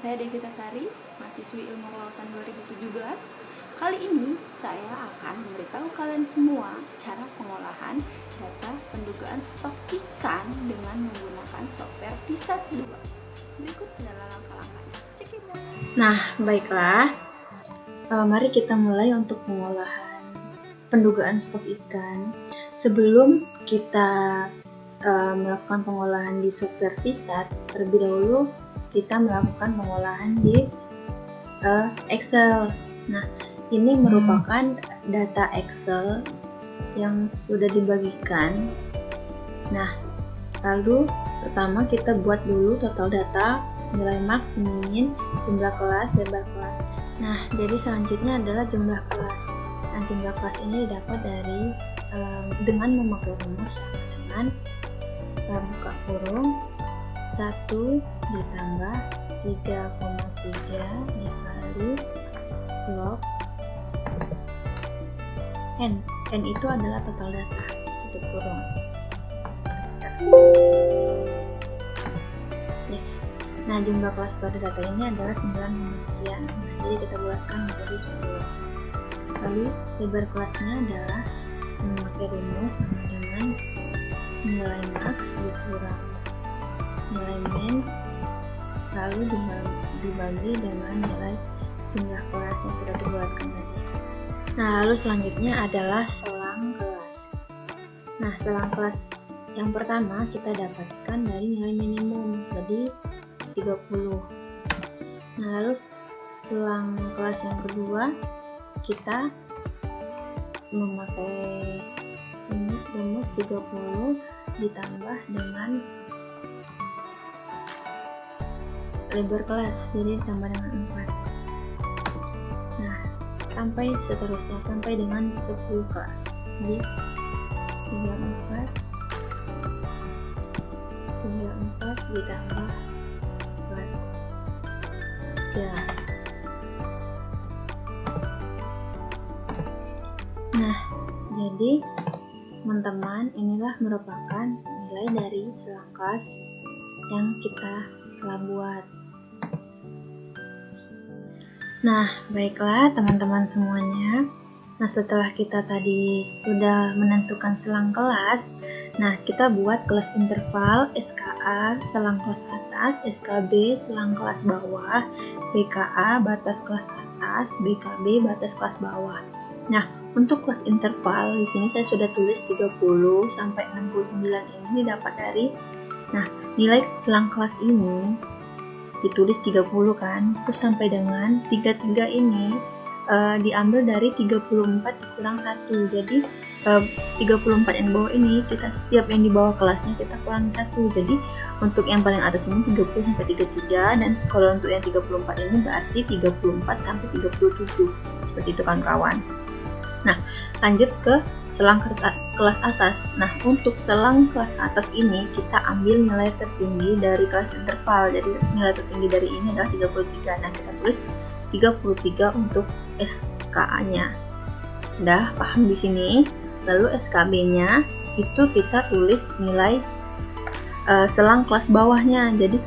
saya Devita Sari, mahasiswi Ilmu Kelautan 2017. Kali ini saya akan memberitahu kalian semua cara pengolahan data pendugaan stok ikan dengan menggunakan software T-SAT2. Berikut adalah langkah-langkahnya. Nah, baiklah. Mari kita mulai untuk pengolahan pendugaan stok ikan. Sebelum kita melakukan pengolahan di software T-SAT, terlebih dahulu kita melakukan pengolahan di Excel. Nah, ini merupakan data Excel yang sudah dibagikan. Nah, lalu pertama kita buat dulu total data, nilai max, min, jumlah kelas, lebar kelas. Nah, jadi selanjutnya adalah jumlah kelas. Nah, jumlah kelas ini didapat dari dengan memakai rumus sama dengan buka kurung 1 ditambah 3,3 dikali log n. N itu adalah total data, tutup kurung. Yes. Nah, jumlah kelas pada data ini adalah 9, sekian. Nah, jadi kita buatkan menjadi 10. Lalu lebar kelasnya adalah memakai rumus sama dengan nilai max dikurang nilai min, lalu dibagi dengan nilai jumlah kelas yang sudah dibuatkan tadi. Nah, lalu selanjutnya adalah selang kelas. Nah, selang kelas yang pertama kita dapatkan dari nilai minimum, jadi 30. Nah, lalu selang kelas yang kedua kita memakai ini rumus 30 ditambah dengan lebar kelas, jadi ditambah dengan 4. Nah, sampai seterusnya, sampai dengan 10 kelas. Jadi 34 ditambah 4. Nah, jadi teman-teman, inilah merupakan nilai dari selang kelas yang kita telah buat. Nah, baiklah teman-teman semuanya. Nah, setelah kita tadi sudah menentukan selang kelas, nah kita buat kelas interval, SKA, selang kelas atas, SKB, selang kelas bawah, BKA, batas kelas atas, BKB, batas kelas bawah. Nah, untuk kelas interval di sini saya sudah tulis 30 sampai 69 ini didapat dari nilai selang kelas ini ditulis 30 kan, terus sampai dengan 33 ini diambil dari 34 dikurang 1. Jadi 34 yang di bawah ini kita setiap yang di bawah kelasnya kita kurang 1. Jadi untuk yang paling atas ini 30 sampai 33, dan kalau untuk yang 34 ini berarti 34 sampai 37. Seperti itu kan kawan. Nah, lanjut ke selang kelas atas. Nah, untuk selang kelas atas ini kita ambil nilai tertinggi dari kelas interval. Jadi nilai tertinggi dari ini adalah 33. Nah, kita tulis 33 untuk SKA-nya. Udah paham di sini? Lalu SKB-nya itu kita tulis nilai selang kelas bawahnya. Jadi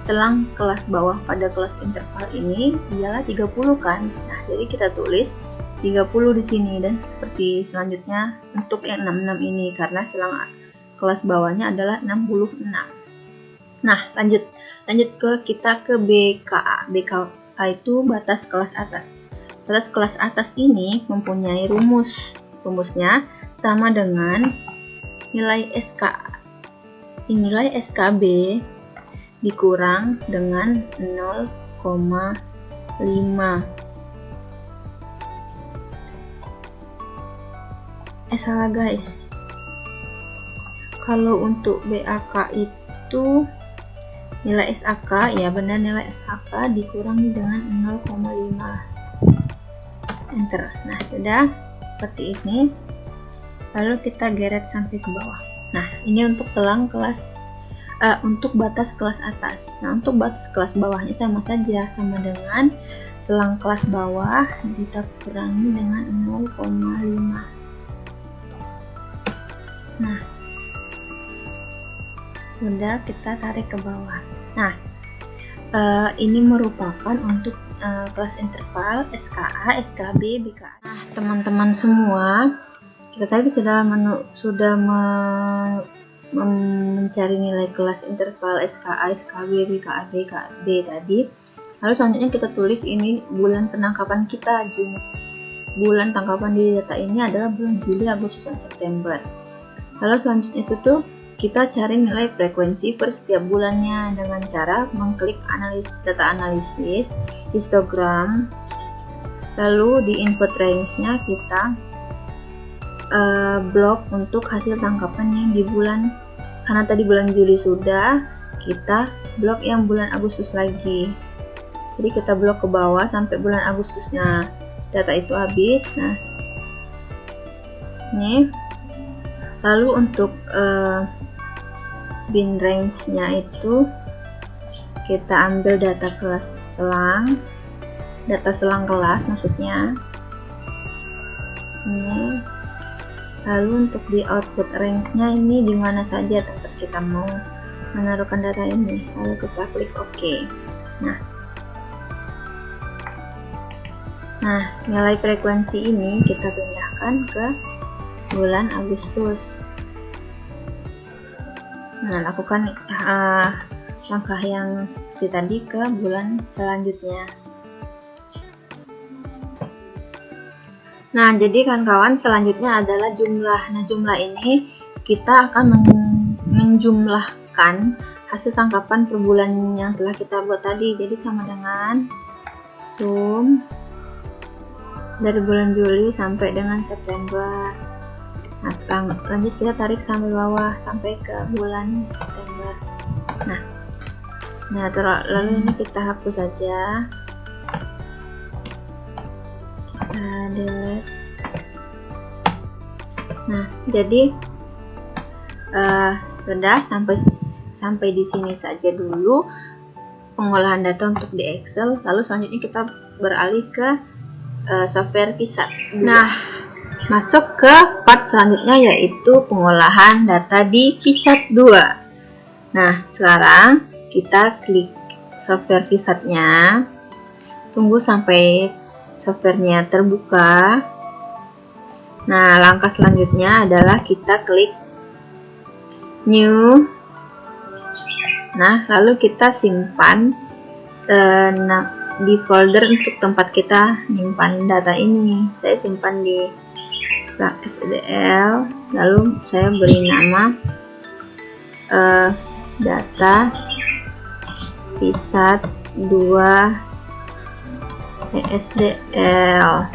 selang kelas bawah pada kelas interval ini ialah 30 kan. Nah, jadi kita tulis 30 di sini, dan seperti selanjutnya untuk yang 66 ini karena selang kelas bawahnya adalah 66. Nah, lanjut ke BKA. BKA itu batas kelas atas. Batas kelas atas ini mempunyai rumusnya sama dengan nilai SKB dikurang dengan 0,5. Salah guys, kalau untuk BAK itu nilai SAK, ya benar, nilai SAK dikurangi dengan 0,5. Enter. Nah, sudah seperti ini. Lalu kita geret sampai ke bawah. Nah, ini untuk selang kelas untuk batas kelas atas. Nah, untuk batas kelas bawahnya sama saja, sama dengan selang kelas bawah kita kurangi dengan 0,5. Nah, sudah kita tarik ke bawah. Nah, ini merupakan untuk kelas interval SKA, SKB, BKA. Nah, teman-teman semua, kita tadi sudah mencari nilai kelas interval SKA, SKB, BKA, BKB tadi. Lalu selanjutnya kita tulis ini bulan penangkapan kita. Bulan tangkapan di data ini adalah bulan Juli, Agustus, dan September. Lalu selanjutnya itu tuh kita cari nilai frekuensi per setiap bulannya dengan cara mengklik data analisis, histogram, lalu di input range-nya kita blok untuk hasil tangkapan yang di bulan, karena tadi bulan Juli sudah, kita blok yang bulan Agustus lagi. Jadi kita blok ke bawah sampai bulan Agustusnya data itu habis. Nah, ini lalu untuk bin range-nya itu kita ambil data kelas selang, data selang kelas maksudnya ini. Lalu untuk di output range-nya ini di mana saja tempat kita mau menaruhkan data ini, lalu kita klik OK. Nah, nilai frekuensi ini kita pindahkan ke bulan Agustus. Nah, lakukan langkah yang seperti tadi ke bulan selanjutnya. Nah, jadi kawan-kawan, selanjutnya adalah jumlah. Nah, jumlah ini kita akan menjumlahkan hasil tangkapan per bulan yang telah kita buat tadi. Jadi sama dengan sum dari bulan Juli sampai dengan September. Nah, lanjut kita tarik sampai bawah sampai ke bulan September. Nah, lalu ini kita hapus saja. Kita delete. Nah, jadi sudah sampai di sini saja dulu pengolahan data untuk di Excel. Lalu selanjutnya kita beralih ke software Visat. Nah, masuk ke part selanjutnya yaitu pengolahan data di Visat 2. Nah, sekarang kita klik software Visatnya. Tunggu sampai softwarenya terbuka. Nah, langkah selanjutnya adalah kita klik New. Nah, lalu kita simpan di folder untuk tempat kita nyimpan data ini. Saya simpan di SDL, lalu saya beri nama data Visat 2 SDL.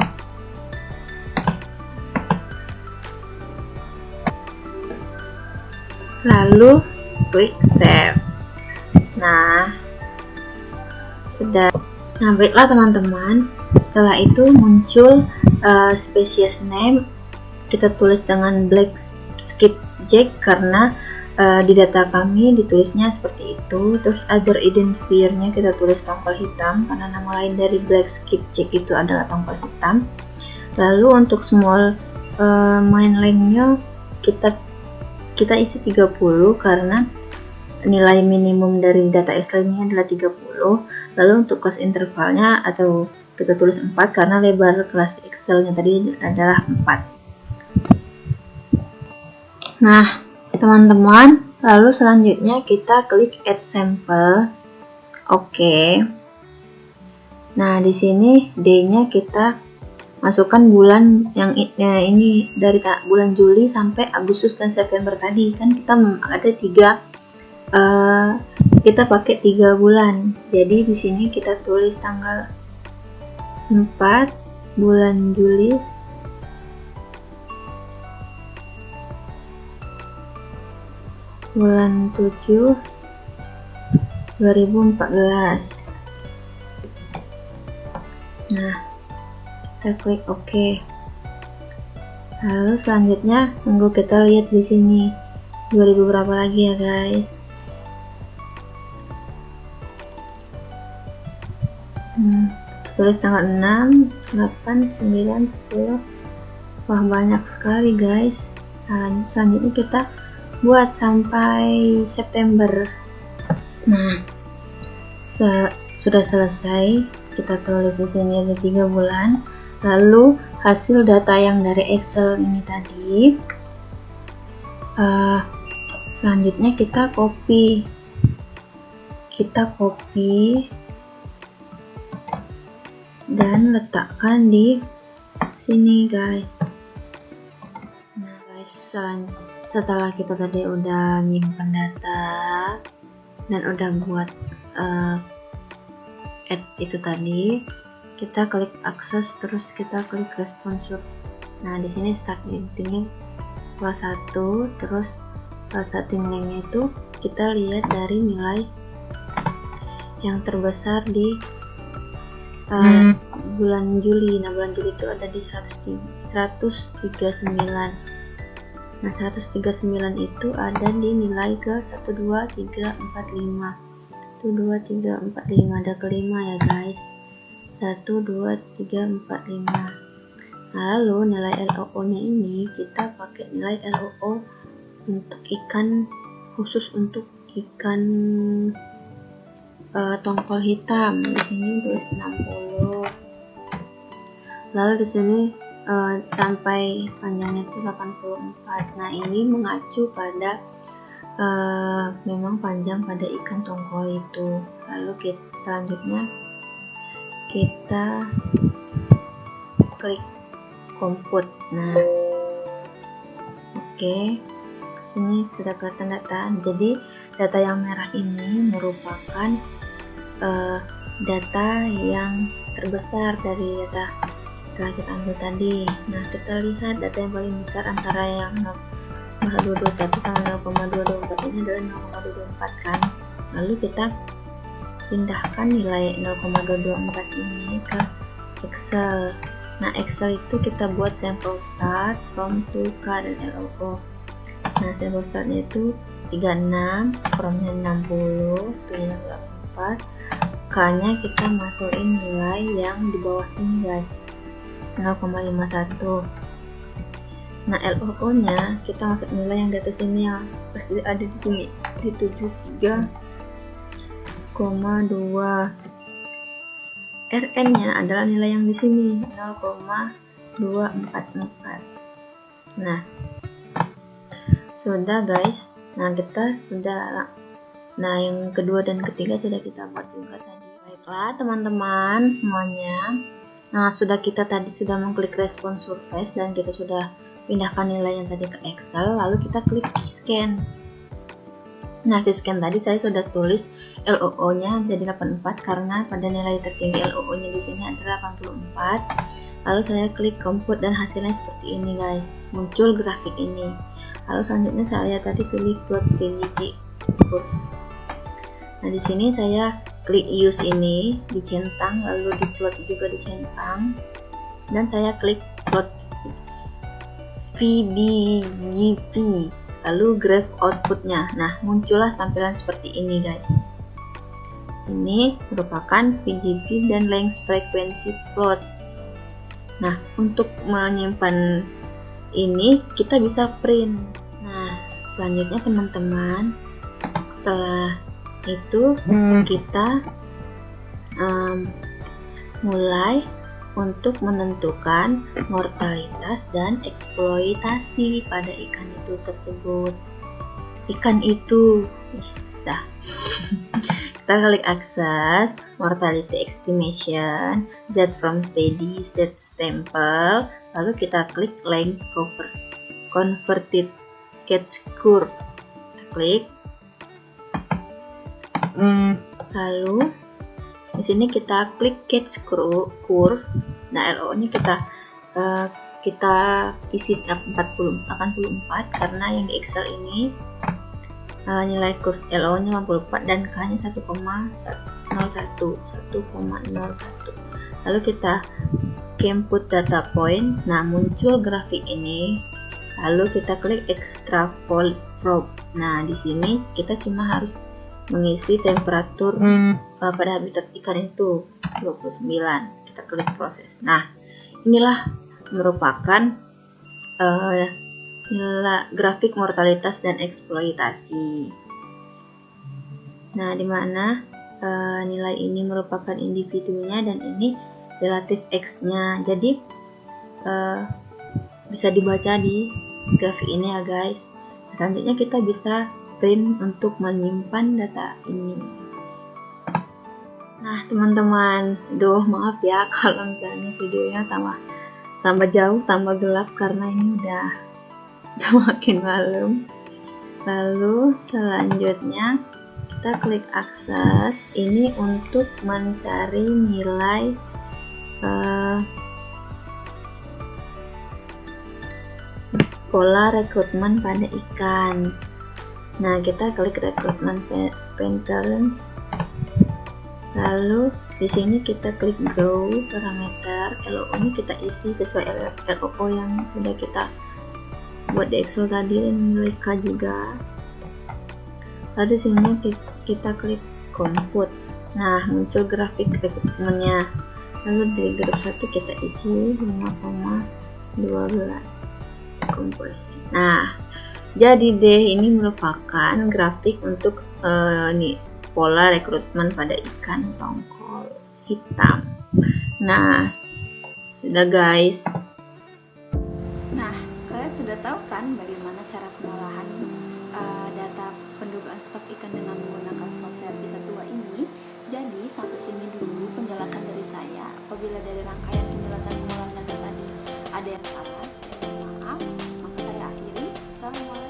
Lalu klik save. Nah, sudah. Nah, baiklah teman-teman, setelah itu muncul species name. Kita tulis dengan black skipjack karena di data kami ditulisnya seperti itu. Terus other identifier-nya kita tulis tongkol hitam karena nama lain dari black skipjack itu adalah tongkol hitam. Lalu untuk small main length-nya kita isi 30 karena nilai minimum dari data Excel ini adalah 30. Lalu untuk kelas intervalnya atau kita tulis 4 karena lebar kelas Excel-nya tadi adalah 4. Nah, teman-teman, lalu selanjutnya kita klik add sample. Oke. Nah, di sini D-nya kita masukkan bulan yang ini dari bulan Juli sampai Agustus dan September tadi. Kan kita ada kita pakai 3 bulan. Jadi di sini kita tulis tanggal 4 bulan Juli bulan 7 2014. Nah, kita klik OK. Lalu selanjutnya tunggu kita lihat di sini 2000 berapa lagi ya guys. Tulis tanggal 6, 8, 9, 10. Wah, banyak sekali guys. Nah, selanjutnya kita buat sampai September. Nah, Sudah selesai, kita tulis di sini ada 3 bulan. Lalu hasil data yang dari Excel ini tadi, selanjutnya kita copy dan letakkan di sini guys. Nah guys, setelah kita tadi udah nyimpan data dan udah buat add itu tadi, kita klik akses, terus kita klik responsif. Nah di sini start editingnya kelas 1, terus setting name-nya itu kita lihat dari nilai yang terbesar di bulan Juli. Nah bulan Juli itu ada di 139. Nah 139 itu ada di nilai ke 1, 2, 3, 4, 5. 1, 2, 3, 4, 5, ada kelima ya guys. 1, 2, 3, 4, 5. Lalu nilai LOO nya ini kita pakai nilai LOO untuk ikan, khusus untuk ikan tongkol hitam. Di sini tulis 60. Lalu di sini sampai panjangnya itu 84. Nah ini mengacu pada memang panjang pada ikan tongkol itu. Lalu selanjutnya kita klik compute. Nah oke, sini sudah kelihatan data. Jadi data yang merah ini merupakan data yang terbesar dari data setelah kita ambil tadi. Nah kita lihat data yang paling besar antara yang 0,221 sama 0,224 ini adalah 0,224 kan. Lalu kita pindahkan nilai 0,224 ini ke Excel. Nah Excel itu kita buat sampel start, from, to, k, dan LOO. Nah sampel startnya itu 36, from-nya 60, to-nya 84, k-nya kita masukin nilai yang di bawah sini guys, 0,51. Nah LOO nya kita masuk nilai yang di atas ini, yang pasti ada di sini di 73,2. RN nya adalah nilai yang di sini 0,244. Nah sudah guys. Nah kita sudah, nah yang kedua dan ketiga sudah kita buat juga tadi. Baiklah teman-teman semuanya. Nah kita tadi sudah mengklik respon surface dan kita sudah pindahkan nilai yang tadi ke Excel. Lalu kita klik scan. Nah di scan tadi saya sudah tulis LOO nya jadi 84 karena pada nilai tertinggi LOO nya di sini adalah 84. Lalu saya klik compute dan hasilnya seperti ini guys, muncul grafik ini. Lalu selanjutnya saya tadi pilih plot VGG curve. Nah di sini saya klik use ini, dicentang, lalu di plot juga dicentang, dan saya klik plot VBGP, lalu graph outputnya. Nah muncullah tampilan seperti ini guys. Ini merupakan VGP dan length frequency plot. Nah untuk menyimpan ini kita bisa print. Nah selanjutnya teman-teman, setelah itu kita mulai untuk menentukan mortalitas dan eksploitasi pada ikan itu tersebut. Ikan itu dah. Kita klik akses mortality estimation, Z from steady state sample, lalu kita klik length converted catch curve. Kita klik. Lalu di sini kita klik catch curve. Nah LO-nya kita isi 84 karena yang di Excel ini nilai curve LO-nya 54 dan K-nya 1,01. Lalu kita input data point. Nah muncul grafik ini. Lalu kita klik extrapolate probe. Nah di sini kita cuma harus mengisi temperatur pada habitat ikan itu 29. Kita klik proses. Nah inilah merupakan nilai grafik mortalitas dan eksploitasi. Nah dimana nilai ini merupakan individunya dan ini relatif X-nya. Jadi bisa dibaca di grafik ini ya guys. Selanjutnya kita bisa print untuk menyimpan data ini. Nah teman-teman, maaf ya kalau misalnya videonya tambah jauh, tambah gelap karena ini udah semakin malam. Lalu selanjutnya kita klik akses ini untuk mencari nilai pola rekrutmen pada ikan. Nah kita klik rekrutmen patterns, lalu di sini kita klik grow parameter. LOO ini kita isi sesuai LOO yang sudah kita buat di Excel tadi, dan nilai K juga. Lalu di sini kita klik compute. Nah muncul grafik rekrutmennya. Lalu di grup 1 kita isi 5,12 komposisi. Nah jadi deh, ini merupakan grafik untuk pola rekrutmen pada ikan tongkol hitam. Nah sudah guys. Nah, kalian sudah tahu kan bagaimana cara pengolahan data pendugaan stok ikan dengan menggunakan software Visa2 ini? Jadi, sampai sini dulu penjelasan dari saya. Apabila dari rangkaian penjelasan pengolahan data tadi ada yang salah, saya mohon maaf. Maka saya akhiri. Assalamualaikum.